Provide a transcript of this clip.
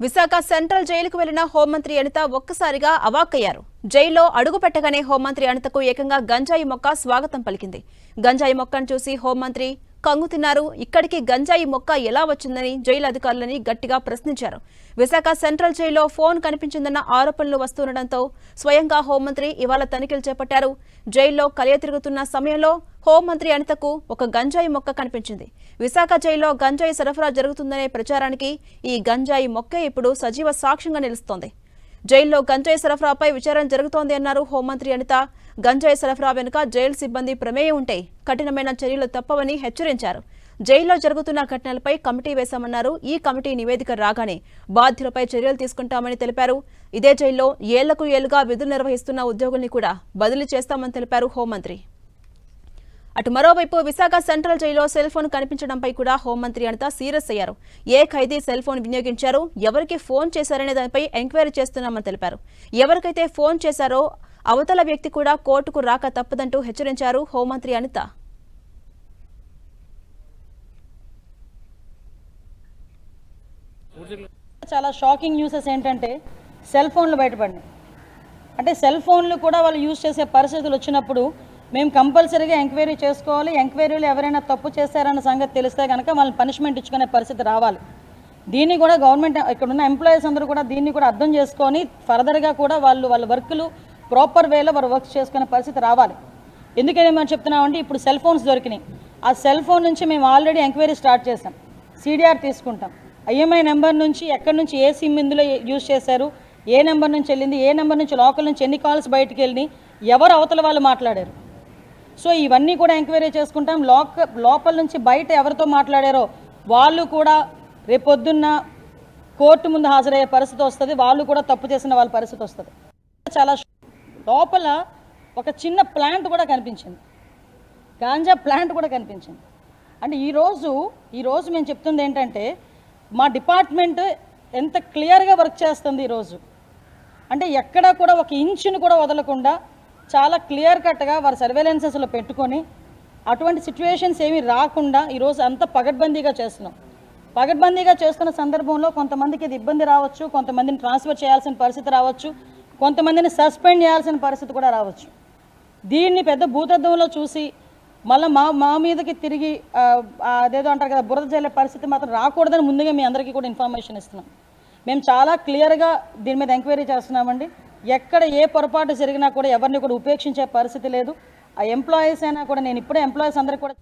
Visakha central జైలుకు వెళ్లిన హోంమంత్రి అనిత ఒక్కసారిగా అవాక్కయ్యారు. జైల్లో అడుగుపెట్టగానే హోంమంత్రి అనితకు ఏకంగా గంజాయి మొక్క స్వాగతం పలికింది. గంజాయి మొక్కను చూసి హోంమంత్రి కంగు తిన్నారు. ఇక్కడికి గంజాయి మొక్క ఎలా వచ్చిందని జైలు అధికారులని గట్టిగా ప్రశ్నించారు. విశాఖ సెంట్రల్ జైల్లో ఫోన్ కనిపించిందన్న ఆరోపణలు వస్తుండటంతో స్వయంగా హోంమంత్రి ఇవాళ తనిఖీలు చేపట్టారు. జైల్లో కలియ తిరుగుతున్న సమయంలో హోంమంత్రి అనితకు ఒక గంజాయి మొక్క కనిపించింది. విశాఖ జైల్లో గంజాయి సరఫరా జరుగుతుందనే ప్రచారానికి ఈ గంజాయి మొక్కే ఇప్పుడు సజీవ సాక్ష్యంగా నిలుస్తోంది. జైల్లో గంజాయి సరఫరాపై విచారణ జరుగుతోంది అన్నారు హోంమంత్రి అనిత. గంజాయి సరఫరా వెనుక జైలు సిబ్బంది ప్రమేయం ఉంటే కఠినమైన చర్యలు తప్పవని హెచ్చరించారు. జైల్లో జరుగుతున్న ఘటనలపై కమిటీ వేశామన్నారు. ఈ కమిటీ నివేదిక రాగానే బాధ్యులపై చర్యలు తీసుకుంటామని తెలిపారు. ఇదే జైల్లో ఏళ్లకు ఏళ్లుగా విధులు నిర్వహిస్తున్న ఉద్యోగుల్ని కూడా బదిలీ చేస్తామని తెలిపారు హోంమంత్రి. అటు మరోవైపు విశాఖ సెంట్రల్ జైల్లో సెల్ ఫోన్ కనిపించడంపై కూడా హోంమంత్రి అనిత సీరియస్ అయ్యారు. ఏ ఖైదీ సెల్ ఫోన్ వినియోగించారు, ఎవరికి ఫోన్ చేశారనే దానిపై ఎంక్వైరీ చేస్తున్నామని తెలిపారు. ఎవరికైతే ఫోన్ చేశారో అవతల వ్యక్తి కూడా కోర్టుకు రాక తప్పదంటూ హెచ్చరించారు హోంమంత్రి అనిత. చాలా షాకింగ్ న్యూసెస్ ఏంటంటే సెల్ ఫోన్లు బయటపడినాయి. అంటే సెల్ ఫోన్లు కూడా వాళ్ళు యూజ్ చేసే పరిస్థితులు వచ్చినప్పుడు మేము కంపల్సరీగా ఎంక్వైరీ చేసుకోవాలి. ఎంక్వైరీలో ఎవరైనా తప్పు చేశారన్న సంగతి తెలిస్తే కనుక వాళ్ళని పనిష్మెంట్ ఇచ్చుకునే పరిస్థితి రావాలి. దీన్ని కూడా గవర్నమెంట్ ఇక్కడున్న ఎంప్లాయీస్ అందరూ కూడా దీన్ని కూడా అర్థం చేసుకొని ఫర్దర్గా కూడా వాళ్ళ వర్కులు ప్రాపర్ వేలో వారు వర్క్ చేసుకునే పరిస్థితి రావాలి. ఎందుకని మేము చెప్తున్నామంటే ఇప్పుడు సెల్ ఫోన్స్ దొరికినాయి. ఆ సెల్ ఫోన్ నుంచి మేము ఆల్రెడీ ఎంక్వైరీ స్టార్ట్ చేసాం. సిడిఆర్ తీసుకుంటాం. ఐఎంఐ నెంబర్ నుంచి ఎక్కడి నుంచి ఏ సిమ్ ఇందులో యూజ్ చేశారు, ఏ నెంబర్ నుంచి వెళ్ళింది, ఏ నెంబర్ నుంచి లోకల్ నుంచి ఎన్ని కాల్స్ బయటికి వెళ్ళి ఎవరు అవతల వాళ్ళు మాట్లాడారు. సో ఇవన్నీ కూడా ఎంక్వైరీ చేసుకుంటాం. లోపల నుంచి బయట ఎవరితో మాట్లాడారో వాళ్ళు కూడా రేపొద్దున్న కోర్టు ముందు హాజరయ్యే పరిస్థితి వస్తుంది. వాళ్ళు కూడా తప్పు చేసిన వాళ్ళ పరిస్థితి వస్తుంది. చాలా లోపల ఒక చిన్న ప్లాంట్ కూడా కనిపించింది, గాంజా ప్లాంట్ కూడా కనిపించింది. అంటే ఈరోజు మేము చెప్తుంది ఏంటంటే మా డిపార్ట్మెంట్ ఎంత క్లియర్గా వర్క్ చేస్తుంది ఈరోజు. అంటే ఎక్కడా కూడా ఒక ఇంచును కూడా వదలకుండా చాలా క్లియర్ కట్గా వారి సర్వేలెన్సెస్లో పెట్టుకొని అటువంటి సిచ్యువేషన్స్ ఏమీ రాకుండా ఈరోజు అంతా పగడ్బందీగా చేస్తున్నాం. పగడ్బందీగా చేస్తున్న సందర్భంలో కొంతమందికి ఇది ఇబ్బంది రావచ్చు, కొంతమందిని ట్రాన్స్ఫర్ చేయాల్సిన పరిస్థితి రావచ్చు, కొంతమందిని సస్పెండ్ చేయాల్సిన పరిస్థితి కూడా రావచ్చు. దీన్ని పెద్ద భూతద్దంలో చూసి మళ్ళీ మా మీదకి తిరిగి అదేదో అంటారు కదా బురద జల్లే పరిస్థితి మాత్రం రాకూడదని ముందుగా మీ అందరికీ కూడా ఇన్ఫర్మేషన్ ఇస్తున్నాం. మేము చాలా క్లియర్గా దీని మీద ఎంక్వైరీ చేస్తున్నామండి. ఎక్కడ ఏ పొరపాటు జరిగినా కూడా ఎవరిని కూడా ఉపేక్షించే పరిస్థితి లేదు. ఆ ఎంప్లాయీస్ అయినా కూడా నేను ఇప్పుడే ఎంప్లాయీస్ అందరికీ కూడా